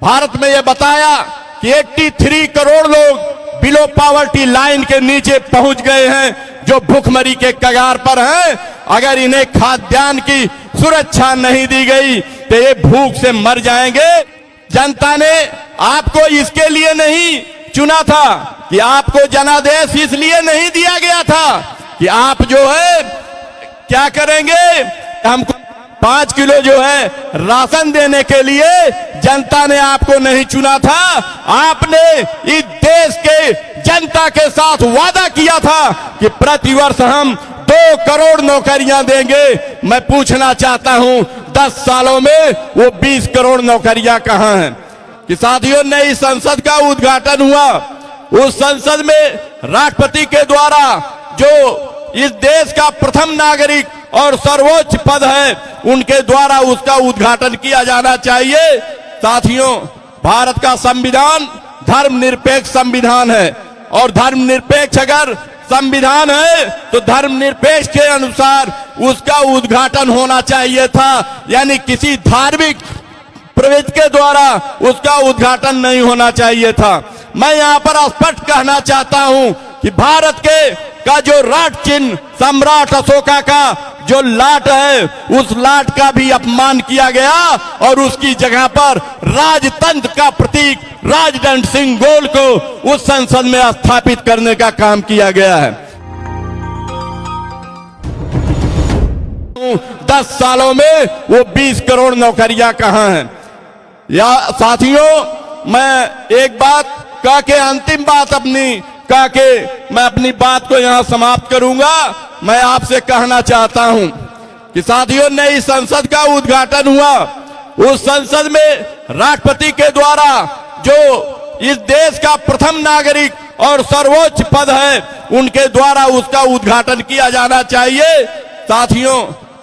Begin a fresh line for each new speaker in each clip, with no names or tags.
भारत में यह बताया कि 83 करोड़ लोग बिलो पॉवर्टी लाइन के नीचे पहुंच गए हैं, जो भूखमरी के कगार पर हैं। अगर इन्हें खाद्यान्न की सुरक्षा नहीं दी गई तो ये भूख से मर जाएंगे। जनता ने आपको इसके लिए नहीं चुना था कि आपको जनादेश इसलिए नहीं दिया गया था कि आप जो है क्या करेंगे, हमको 5 किलो जो है राशन देने के लिए जनता ने आपको नहीं चुना था। आपने इस देश के जनता के साथ वादा किया था कि प्रतिवर्ष हम 2 करोड़ नौकरियां देंगे। मैं पूछना चाहता हूं 10 सालों में वो 20 करोड़ नौकरियां कहां हैं? कि साथियों, नई संसद का उद्घाटन हुआ। उस संसद में राष्ट्रपति के द्वारा जो इस देश का प्रथम नागरिक और सर्वोच्च पद है, उनके द्वारा उसका उद्घाटन किया जाना चाहिए। साथियों, भारत का संविधान धर्मनिरपेक्ष संविधान है और धर्मनिरपेक्ष अगर संविधान है तो धर्मनिरपेक्ष के अनुसार उसका उद्घाटन होना चाहिए था, यानी किसी धार्मिक प्रवृत्ति के द्वारा उसका उद्घाटन नहीं होना चाहिए था। मैं यहां पर स्पष्ट कहना चाहता हूं कि भारत का जो राष्ट्र चिन्ह सम्राट अशोका का जो लाट है, उस लाट का भी अपमान किया गया और उसकी जगह पर राजतंत्र का प्रतीक राजदंड सिंह गोल को उस संसद में स्थापित करने का काम किया गया है। 10 सालों में वो 20 करोड़ नौकरियां कहां हैं? या साथियों, मैं एक बात कह के अंतिम बात अपनी कह के मैं अपनी बात को यहां समाप्त करूंगा। मैं आपसे कहना चाहता हूं कि साथियों, नई संसद का उद्घाटन हुआ। उस संसद में राष्ट्रपति के द्वारा जो इस देश का प्रथम नागरिक और सर्वोच्च पद है, उनके द्वारा उसका उद्घाटन किया जाना चाहिए। साथियों,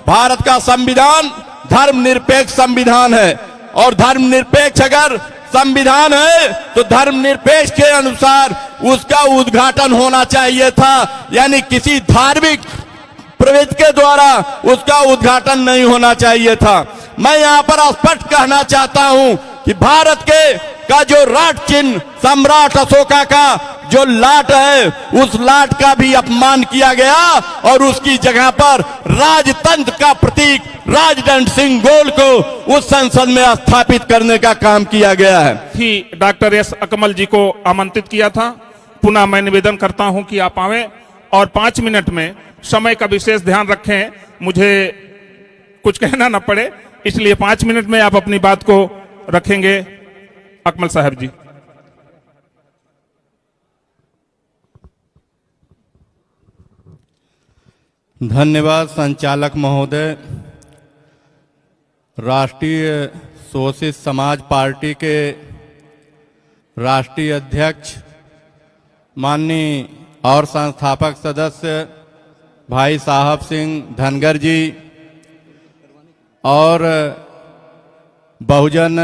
भारत का संविधान धर्मनिरपेक्ष संविधान है और धर्मनिरपेक्ष अगर संविधान है तो धर्मनिरपेक्ष के अनुसार उसका उद्घाटन होना चाहिए था, यानी किसी धार्मिक प्रवृत्ति के द्वारा उसका उद्घाटन नहीं होना चाहिए था। मैं यहां पर स्पष्ट कहना चाहता हूं कि भारत का जो राष्ट्र चिन्ह सम्राट अशोका का जो लाट है, उस लाट का भी अपमान किया गया और उसकी जगह पर राजतंत्र का प्रतीक राजदंड सिंह गोल को उस संसद में स्थापित करने का काम किया गया है।
ही डॉक्टर एस अकमल जी को आमंत्रित किया था। पुनः मैं निवेदन करता हूं कि आप आवें और 5 मिनट में समय का विशेष ध्यान रखें, मुझे कुछ कहना न पड़े, इसलिए 5 मिनट में आप अपनी बात को रखेंगे। अकमल साहब जी।
धन्यवाद संचालक महोदय। राष्ट्रीय शोषित समाज पार्टी के राष्ट्रीय अध्यक्ष माननीय और संस्थापक सदस्य भाई साहब सिंह धनगर जी और बहुजन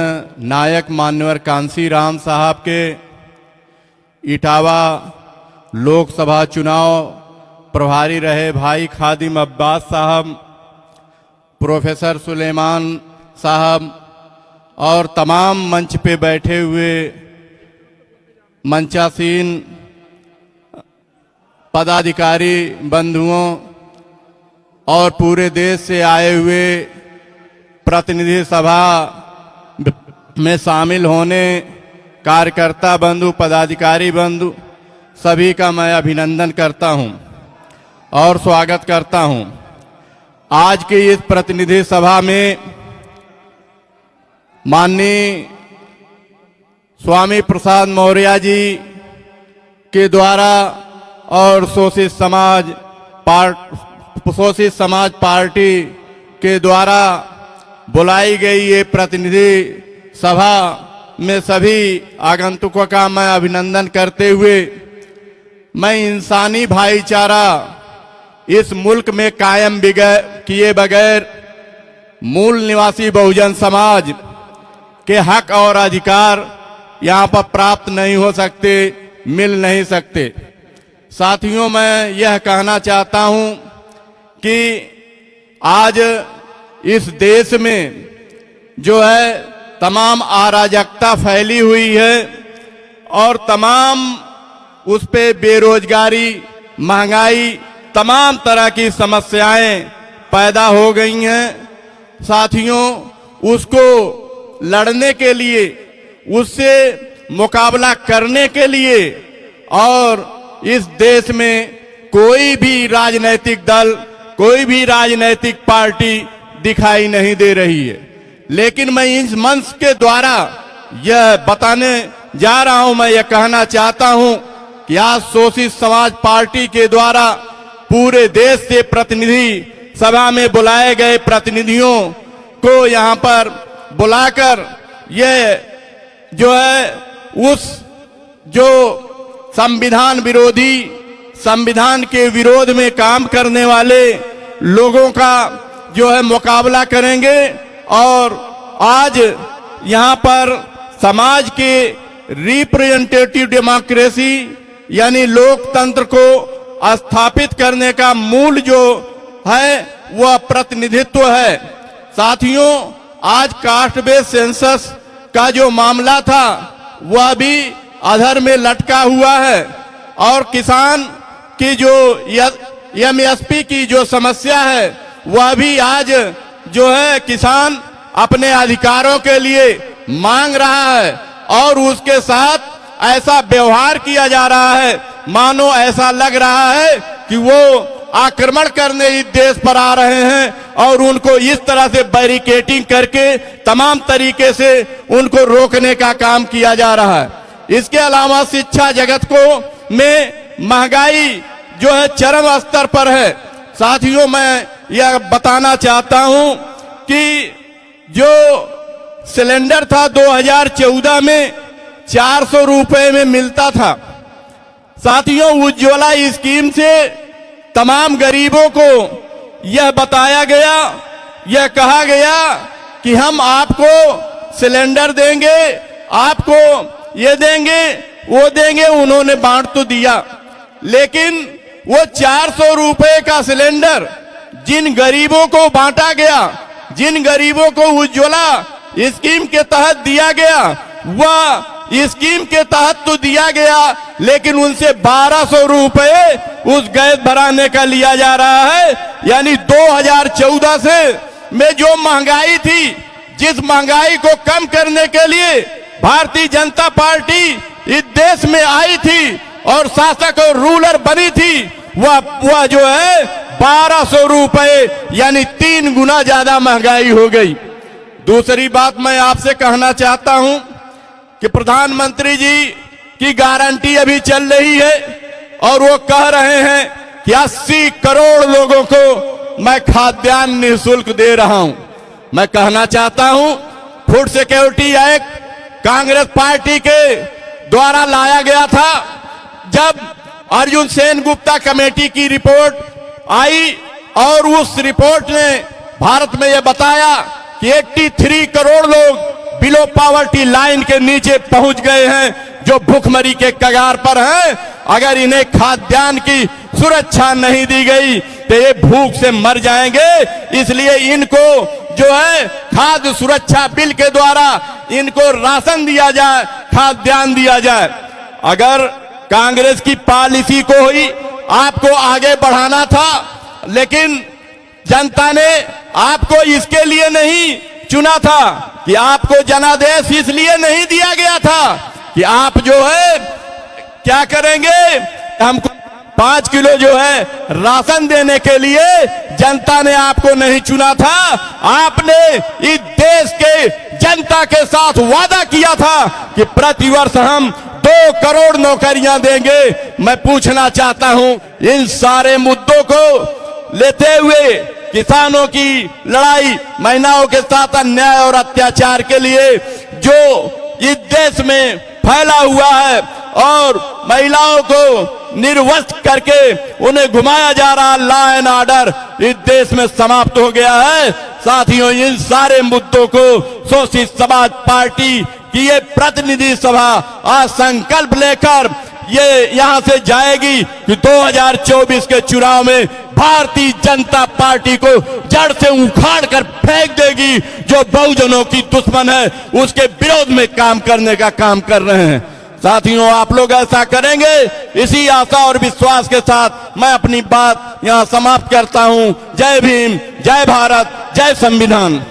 नायक मान्यवर कांसी राम साहब के इटावा लोकसभा चुनाव प्रभारी रहे भाई खादिम अब्बास साहब, प्रोफेसर सुलेमान साहब और तमाम मंच पे बैठे हुए मंचासीन पदाधिकारी बंधुओं और पूरे देश से आए हुए प्रतिनिधि सभा में शामिल होने कार्यकर्ता बंधु, पदाधिकारी बंधु, सभी का मैं अभिनंदन करता हूं और स्वागत करता हूं। आज की इस प्रतिनिधि सभा में माननीय स्वामी प्रसाद मौर्य जी के द्वारा और शोषित समाज पार्टी के द्वारा बुलाई गई ये प्रतिनिधि सभा में सभी आगंतुकों का मैं अभिनंदन करते हुए मैं इंसानी भाईचारा इस मुल्क में कायम किए बगैर मूल निवासी बहुजन समाज के हक और अधिकार यहाँ पर प्राप्त नहीं हो सकते, मिल नहीं सकते। साथियों, मैं यह कहना चाहता हूँ कि आज इस देश में जो है तमाम अराजकता फैली हुई है और तमाम उस पे बेरोजगारी, महंगाई, तमाम तरह की समस्याएं पैदा हो गई हैं। साथियों, उसको लड़ने के लिए, उससे मुकाबला करने के लिए और इस देश में कोई भी राजनीतिक दल, कोई भी राजनीतिक पार्टी दिखाई नहीं दे रही है। लेकिन मैं इस मंच के द्वारा यह बताने जा रहा हूं, मैं यह कहना चाहता हूं कि आज शोषित समाज पार्टी के द्वारा पूरे देश से प्रतिनिधि सभा में बुलाए गए प्रतिनिधियों को यहां पर बुलाकर ये जो है उस जो संविधान विरोधी, संविधान के विरोध में काम करने वाले लोगों का जो है मुकाबला करेंगे। और आज यहां पर समाज के रिप्रेजेंटेटिव डेमोक्रेसी यानी लोकतंत्र को स्थापित करने का मूल जो है वह प्रतिनिधित्व है। साथियों, आज कास्ट बेस्ड सेंसस का जो मामला था वह भी अधर में लटका हुआ है और किसान की जो एमएसपी की जो समस्या है वह भी आज जो है किसान अपने अधिकारों के लिए मांग रहा है और उसके साथ ऐसा व्यवहार किया जा रहा है मानो ऐसा लग रहा है कि वो आक्रमण करने इस देश पर आ रहे हैं और उनको इस तरह से बैरिकेडिंग करके तमाम तरीके से उनको रोकने का काम किया जा रहा है। इसके अलावा शिक्षा जगत को में महंगाई जो है चरम स्तर पर है। साथियों, मैं यह बताना चाहता हूं कि जो सिलेंडर था 2014 में 400 रुपए में मिलता था। साथियों, उज्ज्वला स्कीम से तमाम गरीबों को यह बताया गया, यह कहा गया कि हम आपको सिलेंडर देंगे, आपको ये देंगे, वो देंगे। उन्होंने बांट तो दिया, लेकिन वो 400 रुपए का सिलेंडर जिन गरीबों को बांटा गया, जिन गरीबों को उज्ज्वला स्कीम के तहत दिया गया, वह स्कीम के तहत तो दिया गया, लेकिन उनसे 1200 रुपए उस गैस भराने का लिया जा रहा है। यानी 2014 से में जो महंगाई थी, जिस महंगाई को कम करने के लिए भारतीय जनता पार्टी इस देश में आई थी और शासक और रूलर बनी थी, वह जो है 1200 रुपए यानी 3 गुना ज्यादा महंगाई हो गई। दूसरी बात मैं आपसे कहना चाहता हूं कि प्रधानमंत्री जी की गारंटी अभी चल रही है और वो कह रहे हैं कि 80 करोड़ लोगों को मैं खाद्यान्न निःशुल्क दे रहा हूं। मैं कहना चाहता हूं, food security act Congress party के द्वारा लाया गया था। जब अर्जुन सेन गुप्ता कमेटी की रिपोर्ट आई और उस रिपोर्ट ने भारत में यह बताया कि 83 करोड़ लोग बिलो पॉवर्टी लाइन के नीचे पहुंच गए हैं, जो भूखमरी के कगार पर हैं। अगर इन्हें खाद्यान्न की सुरक्षा नहीं दी गई तो ये भूख से मर जाएंगे। इसलिए इनको जो है खाद्य सुरक्षा बिल के द्वारा इनको राशन दिया जाए, खाद्यान्न दिया जाए। अगर कांग्रेस की पॉलिसी को ही आपको आगे बढ़ाना था, लेकिन जनता ने आपको इसके लिए नहीं चुना था कि आपको जनादेश इसलिए नहीं दिया गया था कि आप जो है क्या करेंगे, हमको 5 किलो जो है राशन देने के लिए जनता ने आपको नहीं चुना था। आपने इस देश के जनता के साथ वादा किया था कि प्रतिवर्ष हम 2 करोड़ नौकरियां देंगे। मैं पूछना चाहता हूं, इन सारे मुद्दों को लेते हुए किसानों की लड़ाई, महिलाओं के साथ अन्याय और अत्याचार के लिए जो इस देश में फैला हुआ है और महिलाओं को निर्वस्त्र करके उन्हें घुमाया जा रहा लॉ एंड ऑर्डर इस देश में समाप्त हो गया है। साथियों, इन सारे मुद्दों को शोषित समाज पार्टी की ये प्रतिनिधि सभा आज संकल्प लेकर ये यहां से जाएगी कि 2024 के चुनाव में भारतीय जनता पार्टी को जड़ से उखाड़ कर फेंक देगी। जो बहुजनों की दुश्मन है उसके विरोध में काम करने का काम कर रहे हैं। साथियों, आप लोग ऐसा करेंगे, इसी आशा और विश्वास के साथ मैं अपनी बात यहां समाप्त करता हूं। जय भीम, जय भारत, जय संविधान।